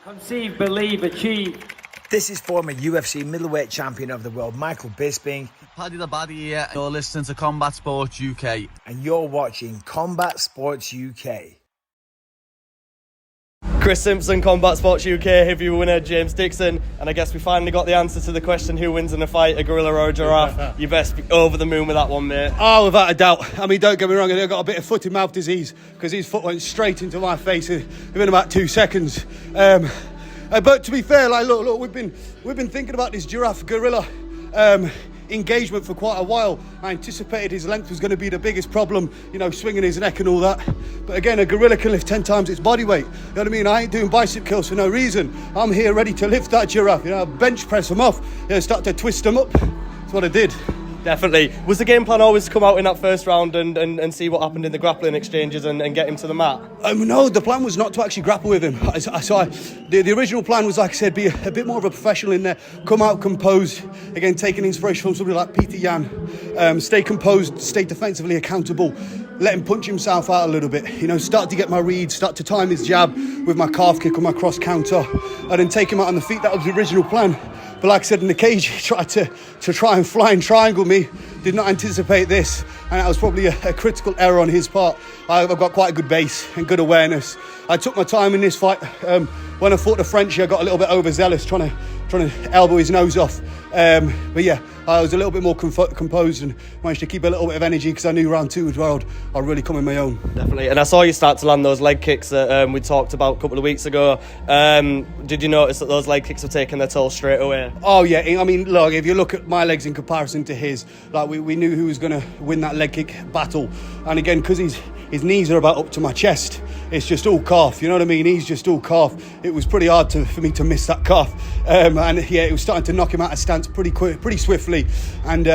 Conceive, believe, achieve. This is former UFC middleweight champion of the world, Michael Bisping. Paddy the Baddy here. You're listening to Combat Sports UK. And you're watching Combat Sports UK. Chris Simpson, Combat Sports UK, heavy winner James Dixon, and I guess we finally got the answer to the question, who wins in a fight, a gorilla or a giraffe? You best be over the moon with that one, mate. Oh, without a doubt. I mean, don't get me wrong, I've got a bit of foot and mouth disease because his foot went straight into my face within about 2 seconds. But to be fair, like, look, we've been thinking about this giraffe gorilla engagement for quite a while. I anticipated his length was going to be the biggest problem, you know, swinging his neck and all that. But again, a gorilla can lift 10 times its body weight. You know what I mean? I ain't doing bicep curls for no reason. I'm here ready to lift that giraffe. You know, bench press them off, you know, start to twist them up. That's what I did. Definitely. Was the game plan always to come out in that first round and see what happened in the grappling exchanges and get him to the mat? No, the plan was not to actually grapple with him. The original plan was, like I said, be a bit more of a professional in there, come out composed, again taking inspiration from somebody like Peter Yan, stay composed, stay defensively accountable, let him punch himself out a little bit, you know, start to get my reads, start to time his jab with my calf kick or my cross counter, and then take him out on the feet. That was the original plan. But like I said, in the cage, he tried to try and fly and triangle me. Did not anticipate this, and that was probably a critical error on his part. I've got quite a good base and good awareness. I took my time in this fight. When I fought the Frenchie, I got a little bit overzealous, trying to elbow his nose off. But yeah, I was a little bit more composed and managed to keep a little bit of energy because I knew round two as well I'd really come in my own. Definitely. And I saw you start to land those leg kicks that we talked about a couple of weeks ago. Did you notice that those leg kicks were taking their toll straight away? Oh yeah, I mean, look, if you look at my legs in comparison to his, like we knew who was going to win that leg kick battle. And again, because his knees are about up to my chest, it's just all calf, you know what I mean? He's just all calf. It was pretty hard for me to miss that calf. And yeah, it was starting to knock him out of stance pretty swiftly. And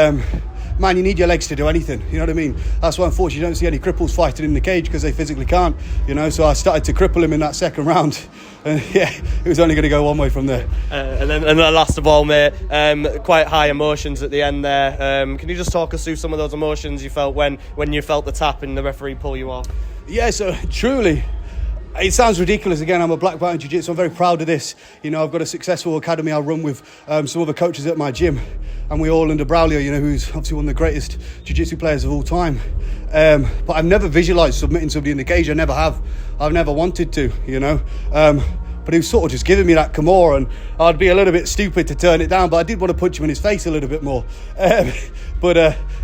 man, you need your legs to do anything, you know what I mean? That's why unfortunately you don't see any cripples fighting in the cage, because they physically can't, you know. So I started to cripple him in that second round. And yeah, it was only going to go one way from there. And then last of all, mate, quite high emotions at the end there. Can you just talk us through some of those emotions you felt when you felt the tap and the referee pull you off? Yeah, so truly, it sounds ridiculous. Again, I'm a black belt in jiu-jitsu. I'm very proud of this. You know, I've got a successful academy I run with some other coaches at my gym, and we all under Braulio, you know, who's obviously one of the greatest jiu-jitsu players of all time. But I've never visualised submitting somebody in the cage. I never have. I've never wanted to, you know. But he was sort of just giving me that Kimura, and I'd be a little bit stupid to turn it down, but I did want to punch him in his face a little bit more.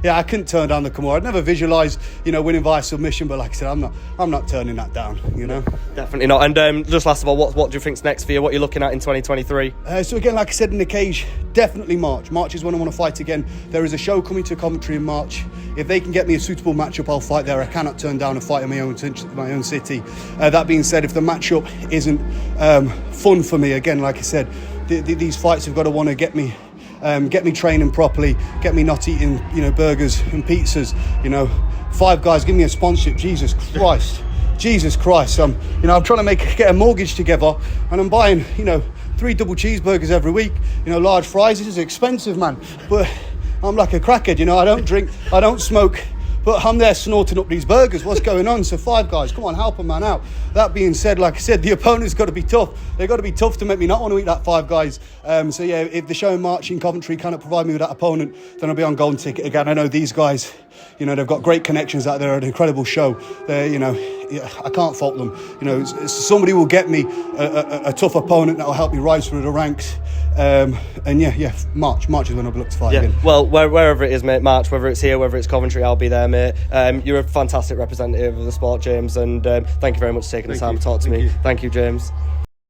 Yeah, I couldn't turn down the Kimura. I'd never visualised, you know, winning via submission, but like I said, I'm not turning that down, you know. Definitely not. And just last of all, what do you think's next for you? What are you looking at in 2023? So again, like I said in the cage, definitely March. March is when I want to fight again. There is a show coming to Coventry in March. If they can get me a suitable matchup, I'll fight there. I cannot turn down a fight in my own city. That being said, if the matchup isn't fun for me, again, like I said, these fights have got to want to get me training properly, get me not eating, you know, burgers and pizzas, you know. Five Guys, give me a sponsorship. Jesus Christ. You know, I'm trying to get a mortgage together, and I'm buying, you know, 3 double cheeseburgers every week, you know, large fries. This is expensive, man. But I'm like a crackhead, you know. I don't drink, I don't smoke, but I'm there snorting up these burgers. What's going on? So Five Guys, come on, help a man out. That being said, like I said, the opponent's got to be tough. They've got to be tough to make me not want to eat that Five Guys. So yeah, if the show in March in Coventry cannot provide me with that opponent, then I'll be on golden ticket again. I know these guys, you know, they've got great connections out there, an incredible show. They're, you know, yeah, I can't fault them. You know, somebody will get me a tough opponent that will help me rise through the ranks. And yeah, March is when I'll look to fight again. Well, wherever it is, mate, March, whether it's here, whether it's Coventry, I'll be there, mate. You're a fantastic representative of the sport, James, and thank you very much for taking the time to talk to me. Thank you, James.